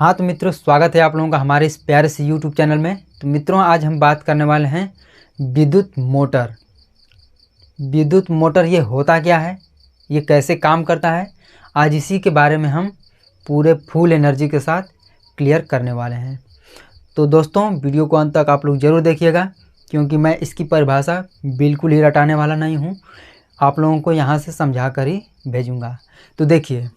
हाँ तो मित्रों, स्वागत है आप लोगों का हमारे इस प्यारे से यूट्यूब चैनल में। तो मित्रों, आज हम बात करने वाले हैं विद्युत मोटर। विद्युत मोटर ये होता क्या है, ये कैसे काम करता है, आज इसी के बारे में हम पूरे फुल एनर्जी के साथ क्लियर करने वाले हैं। तो दोस्तों, वीडियो को अंत तक आप लोग ज़रूर देखिएगा, क्योंकि मैं इसकी परिभाषा बिल्कुल ही रटाने वाला नहीं हूँ। आप लोगों को यहाँ से समझा कर ही भेजूँगा। तो देखिए,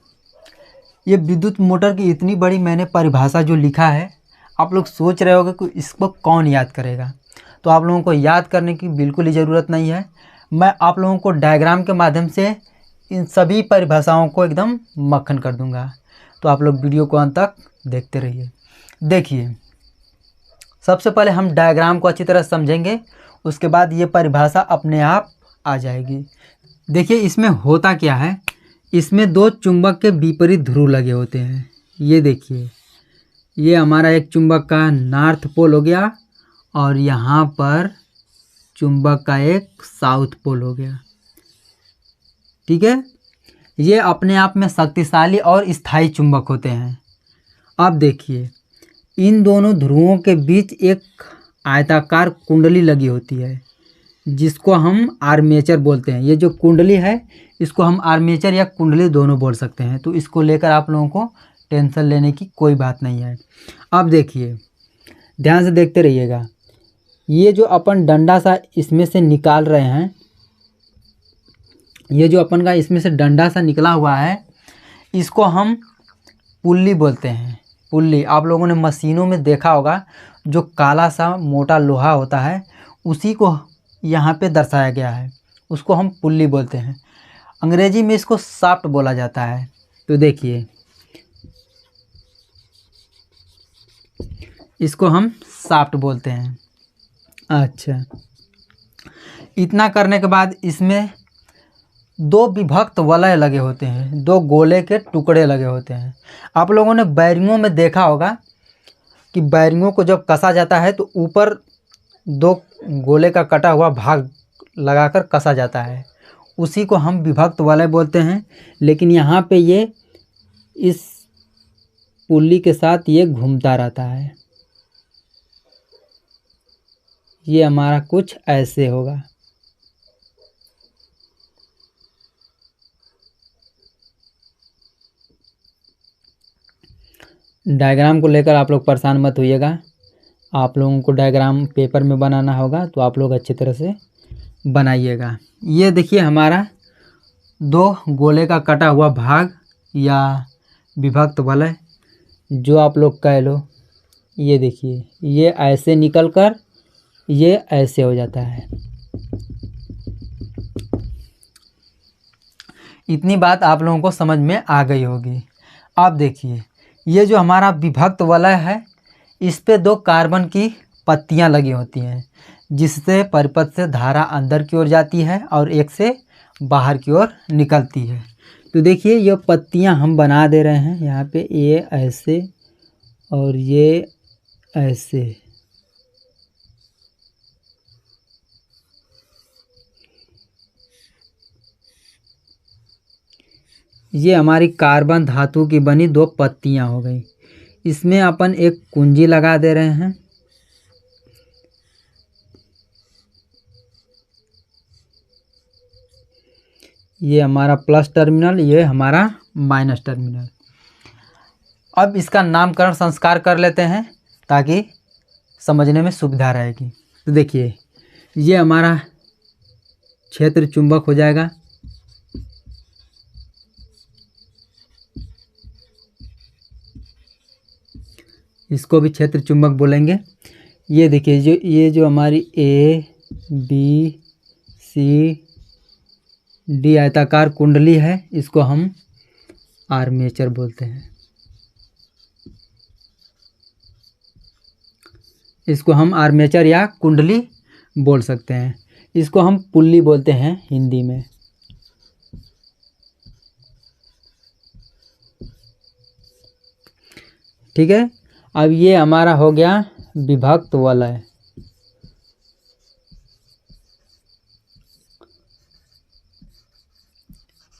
ये विद्युत मोटर की इतनी बड़ी मैंने परिभाषा जो लिखा है, आप लोग सोच रहे होंगे कि इसको कौन याद करेगा। तो आप लोगों को याद करने की बिल्कुल ही ज़रूरत नहीं है। मैं आप लोगों को डायग्राम के माध्यम से इन सभी परिभाषाओं को एकदम मक्खन कर दूंगा। तो आप लोग वीडियो को अंत तक देखते रहिए। देखिए, सबसे पहले हम डायग्राम को अच्छी तरह समझेंगे, उसके बाद ये परिभाषा अपने आप आ जाएगी। देखिए, इसमें होता क्या है, इसमें दो चुंबक के विपरीत ध्रुव लगे होते हैं। ये देखिए, ये हमारा एक चुंबक का नॉर्थ पोल हो गया और यहाँ पर चुंबक का एक साउथ पोल हो गया। ठीक है, ये अपने आप में शक्तिशाली और स्थायी चुंबक होते हैं। अब देखिए, इन दोनों ध्रुवों के बीच एक आयताकार कुंडली लगी होती है, जिसको हम आर्मेचर बोलते हैं। ये जो कुंडली है, इसको हम आर्मेचर या कुंडली दोनों बोल सकते हैं। तो इसको लेकर आप लोगों को टेंशन लेने की कोई बात नहीं है। अब देखिए, ध्यान से देखते रहिएगा। ये जो अपन डंडा सा इसमें से निकाल रहे हैं, ये जो अपन का इसमें से डंडा सा निकला हुआ है, इसको हम पुल्ली बोलते हैं। पुल्ली आप लोगों ने मशीनों में देखा होगा, जो काला सा मोटा लोहा होता है, उसी को यहाँ पे दर्शाया गया है, उसको हम पुल्ली बोलते हैं। अंग्रेजी में इसको शाफ्ट बोला जाता है। तो देखिए, इसको हम शाफ्ट बोलते हैं। अच्छा, इतना करने के बाद इसमें दो विभक्त वलय लगे होते हैं, दो गोले के टुकड़े लगे होते हैं। आप लोगों ने बैरिंगों में देखा होगा कि बैरिंगों को जब कसा जाता है तो ऊपर दो गोले का कटा हुआ भाग लगाकर कसा जाता है, उसी को हम विभक्त वलय बोलते हैं। लेकिन यहाँ पे ये इस पुल्ली के साथ ये घूमता रहता है। ये हमारा कुछ ऐसे होगा। डायग्राम को लेकर आप लोग परेशान मत होइएगा। आप लोगों को डायग्राम पेपर में बनाना होगा, तो आप लोग अच्छी तरह से बनाइएगा। ये देखिए, हमारा दो गोले का कटा हुआ भाग या विभक्त वलय, जो आप लोग कह लो। ये देखिए, ये ऐसे निकलकर ये ऐसे हो जाता है। इतनी बात आप लोगों को समझ में आ गई होगी। अब देखिए, ये जो हमारा विभक्त वलय है, इस पे दो कार्बन की पत्तियां लगी होती हैं, जिससे परिपथ से धारा अंदर की ओर जाती है और एक से बाहर की ओर निकलती है। तो देखिए, ये पत्तियां हम बना दे रहे हैं यहाँ पे, ये ऐसे और ये ऐसे। ये हमारी कार्बन धातु की बनी दो पत्तियां हो गई। इसमें अपन एक कुंजी लगा दे रहे हैं। ये हमारा प्लस टर्मिनल, ये हमारा माइनस टर्मिनल। अब इसका नामकरण संस्कार कर लेते हैं, ताकि समझने में सुविधा रहेगी। तो देखिए, ये हमारा क्षेत्र चुंबक हो जाएगा। इसको भी क्षेत्र चुंबक बोलेंगे। ये देखिए, ये जो हमारी ए बी सी डी आयताकार कुंडली है, इसको हम आर्मेचर बोलते हैं। इसको हम आर्मेचर या कुंडली बोल सकते हैं। इसको हम पुल्ली बोलते हैं हिंदी में। ठीक है, अब ये हमारा हो गया विभक्त वलय।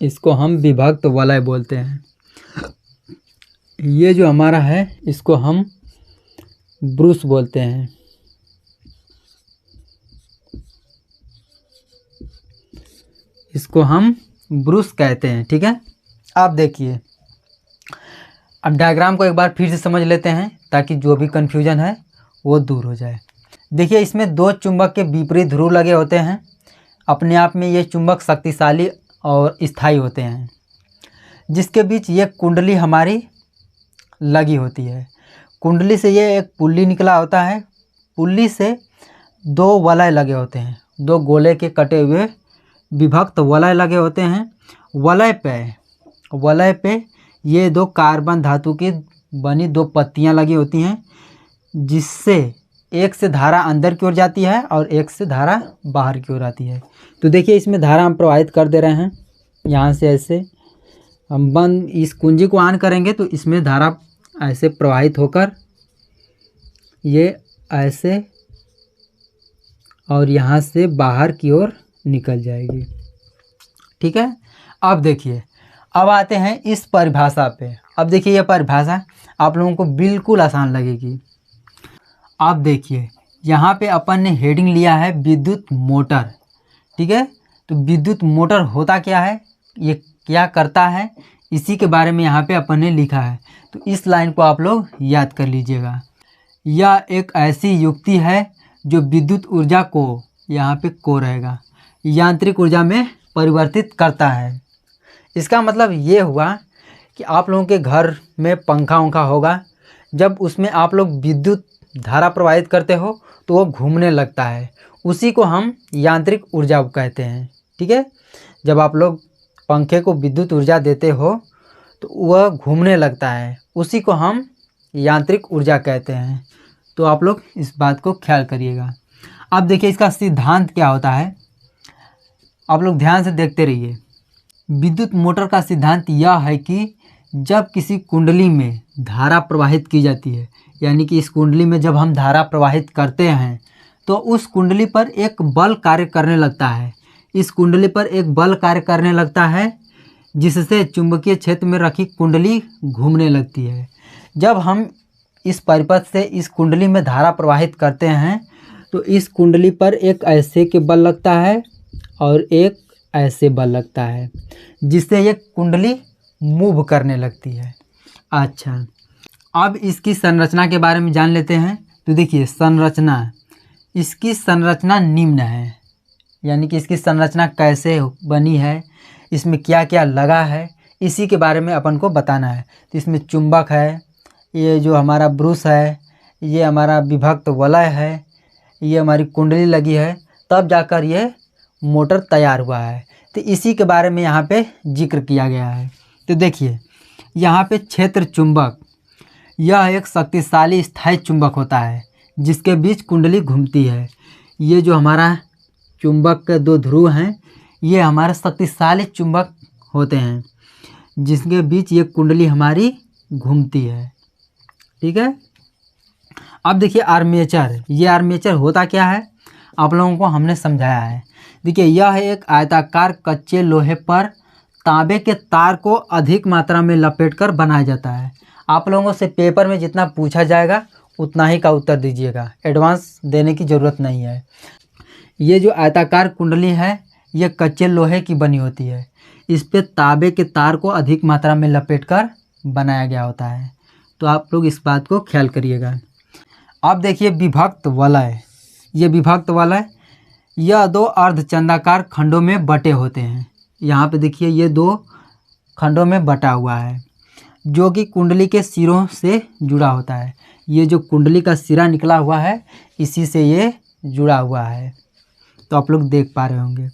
इसको हम विभक्त वलय बोलते हैं। ये जो हमारा है इसको हम ब्रूस बोलते हैं। इसको हम ब्रूस कहते हैं। ठीक है, आप देखिए, अब डायग्राम को एक बार फिर से समझ लेते हैं ताकि जो भी कन्फ्यूजन है वो दूर हो जाए। देखिए, इसमें दो चुंबक के विपरीत ध्रुव लगे होते हैं। अपने आप में ये चुंबक शक्तिशाली और स्थायी होते हैं, जिसके बीच ये कुंडली हमारी लगी होती है। कुंडली से ये एक पुल्ली निकला होता है। पुल्ली से दो वलय लगे होते हैं, दो गोले के कटे हुए विभक्त वलय लगे होते हैं। वलय पे ये दो कार्बन धातु की बनी दो पत्तियां लगी होती हैं, जिससे एक से धारा अंदर की ओर जाती है और एक से धारा बाहर की ओर आती है। तो देखिए, इसमें धारा हम प्रवाहित कर दे रहे हैं। यहाँ से ऐसे हम बंद इस कुंजी को ऑन करेंगे तो इसमें धारा ऐसे प्रवाहित होकर ये ऐसे और यहाँ से बाहर की ओर निकल जाएगी। ठीक है, अब देखिए, अब आते हैं इस परिभाषा पे। अब देखिए, यह परिभाषा आप लोगों को बिल्कुल आसान लगेगी। आप देखिए, यहाँ पे अपन ने हेडिंग लिया है विद्युत मोटर। ठीक है, तो विद्युत मोटर होता क्या है, ये क्या करता है, इसी के बारे में यहाँ पे अपन ने लिखा है। तो इस लाइन को आप लोग याद कर लीजिएगा। यह एक ऐसी युक्ति है जो विद्युत ऊर्जा को, यहाँ पे को रहेगा, यांत्रिक ऊर्जा में परिवर्तित करता है। इसका मतलब ये हुआ कि आप लोगों के घर में पंखा वंखा होगा, जब उसमें आप लोग विद्युत धारा प्रवाहित करते हो तो वो घूमने लगता है, उसी को हम यांत्रिक ऊर्जा कहते हैं। ठीक है, जब आप लोग पंखे को विद्युत ऊर्जा देते हो तो वह घूमने लगता है, उसी को हम यांत्रिक ऊर्जा कहते हैं। तो आप लोग इस बात को ख्याल करिएगा। अब देखिए, इसका सिद्धांत क्या होता है, आप लोग ध्यान से देखते रहिए। विद्युत मोटर का सिद्धांत यह है कि जब किसी कुंडली में धारा प्रवाहित की जाती है, यानी कि इस कुंडली में जब हम धारा प्रवाहित करते हैं तो उस कुंडली पर एक बल कार्य करने लगता है। इस कुंडली पर एक बल कार्य करने लगता है, जिससे चुंबकीय क्षेत्र में रखी कुंडली घूमने लगती है। जब हम इस परिपथ से इस कुंडली में धारा प्रवाहित करते हैं तो इस कुंडली पर एक ऐसे के बल लगता है और एक ऐसे बल लगता है, जिससे ये कुंडली मूव करने लगती है। अच्छा, अब इसकी संरचना के बारे में जान लेते हैं। तो देखिए, संरचना, इसकी संरचना निम्न है, यानी कि इसकी संरचना कैसे बनी है, इसमें क्या क्या लगा है, इसी के बारे में अपन को बताना है। तो इसमें चुंबक है, ये जो हमारा ब्रूस है, ये हमारा विभक्त वलय है, ये हमारी कुंडली लगी है, तब जाकर ये मोटर तैयार हुआ है। तो इसी के बारे में यहाँ पे जिक्र किया गया है। तो देखिए, यहाँ पे क्षेत्र चुंबक, यह एक शक्तिशाली स्थायी चुंबक होता है जिसके बीच कुंडली घूमती है। ये जो हमारा चुंबक के दो ध्रुव हैं, ये हमारे शक्तिशाली चुंबक होते हैं जिसके बीच ये कुंडली हमारी घूमती है। ठीक है, अब देखिए आर्मेचर। ये आर्मेचर होता क्या है, आप लोगों को हमने समझाया है। देखिए, यह एक आयताकार कच्चे लोहे पर तांबे के तार को अधिक मात्रा में लपेटकर बनाया जाता है। आप लोगों से पेपर में जितना पूछा जाएगा उतना ही का उत्तर दीजिएगा, एडवांस देने की ज़रूरत नहीं है। ये जो आयताकार कुंडली है, ये कच्चे लोहे की बनी होती है। इस पे तांबे के तार को अधिक मात्रा में लपेटकर बनाया गया होता है। तो आप लोग इस बात को ख्याल करिएगा। अब देखिए, विभक्त वलय। ये विभक्त वलय, यह दो अर्धचंदाकार खंडों में बटे होते हैं। यहाँ पे देखिए, ये दो खंडों में बटा हुआ है, जो कि कुंडली के सिरों से जुड़ा होता है। ये जो कुंडली का सिरा निकला हुआ है, इसी से ये जुड़ा हुआ है। तो आप लोग देख पा रहे होंगे।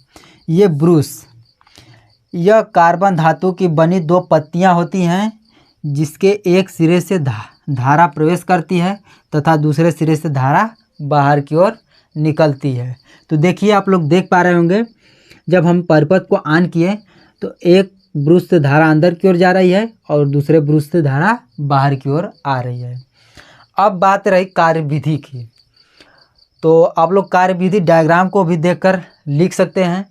ये ब्रूस, यह कार्बन धातु की बनी दो पत्तियां होती हैं, जिसके एक सिरे से धारा प्रवेश करती है तथा दूसरे सिरे से धारा बाहर की ओर निकलती है। तो देखिए, आप लोग देख पा रहे होंगे, जब हम परिपथ को ऑन किए तो एक ब्रूस से धारा अंदर की ओर जा रही है और दूसरे ब्रूस से धारा बाहर की ओर आ रही है। अब बात रही कार्यविधि की, तो आप लोग कार्यविधि डायग्राम को भी देखकर लिख सकते हैं।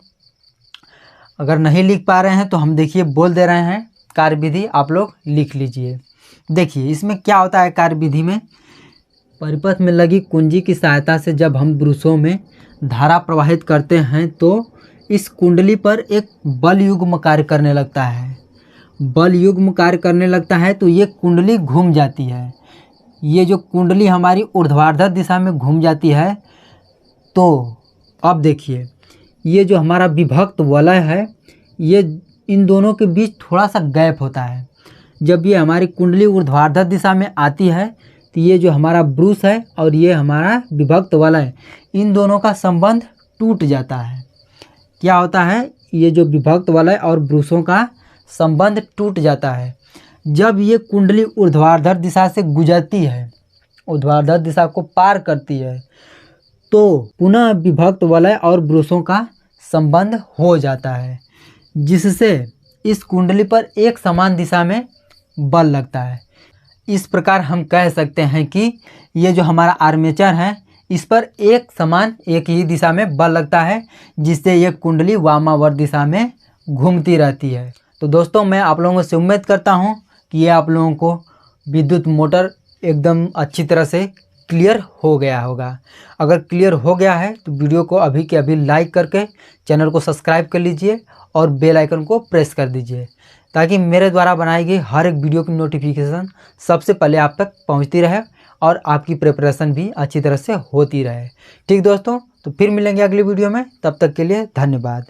अगर नहीं लिख पा रहे हैं तो हम देखिए बोल दे रहे हैं, कार्यविधि आप लोग लिख लीजिए। देखिए इसमें क्या होता है कार्यविधि में, परिपथ में लगी कुंजी की सहायता से जब हम ब्रूसों में धारा प्रवाहित करते हैं तो इस कुंडली पर एक बल युग्म कार्य करने लगता है। बल युग्म कार्य करने लगता है तो ये कुंडली घूम जाती है। ये जो कुंडली हमारी ऊर्ध्वाधर दिशा में घूम जाती है, तो अब देखिए ये जो हमारा विभक्त वलय है, ये इन दोनों के बीच थोड़ा सा गैप होता है। जब ये हमारी कुंडली ऊर्ध्वाधर दिशा में आती है तो ये जो हमारा ब्रूस है और ये हमारा विभक्त वलय, इन दोनों का संबंध टूट जाता है। क्या होता है, ये जो विभक्त वलय और ब्रूसों का संबंध टूट जाता है। जब ये कुंडली ऊर्ध्वाधर दिशा से गुजरती है, ऊर्ध्वाधर दिशा को पार करती है, तो पुनः विभक्त वलय और ब्रूसों का संबंध हो जाता है, जिससे इस कुंडली पर एक समान दिशा में बल लगता है। इस प्रकार हम कह सकते हैं कि ये जो हमारा आर्मेचर है, इस पर एक समान एक ही दिशा में बल लगता है, जिससे ये कुंडली वामावर्त दिशा में घूमती रहती है। तो दोस्तों, मैं आप लोगों से उम्मीद करता हूँ कि ये आप लोगों को विद्युत मोटर एकदम अच्छी तरह से क्लियर हो गया होगा। अगर क्लियर हो गया है तो वीडियो को अभी के अभी लाइक करके चैनल को सब्सक्राइब कर लीजिए और बेल आइकन को प्रेस कर दीजिए, ताकि मेरे द्वारा बनाई गई हर एक वीडियो की नोटिफिकेशन सबसे पहले आप तक पहुंचती रहे और आपकी प्रिपरेशन भी अच्छी तरह से होती रहे। ठीक दोस्तों, तो फिर मिलेंगे अगली वीडियो में, तब तक के लिए धन्यवाद।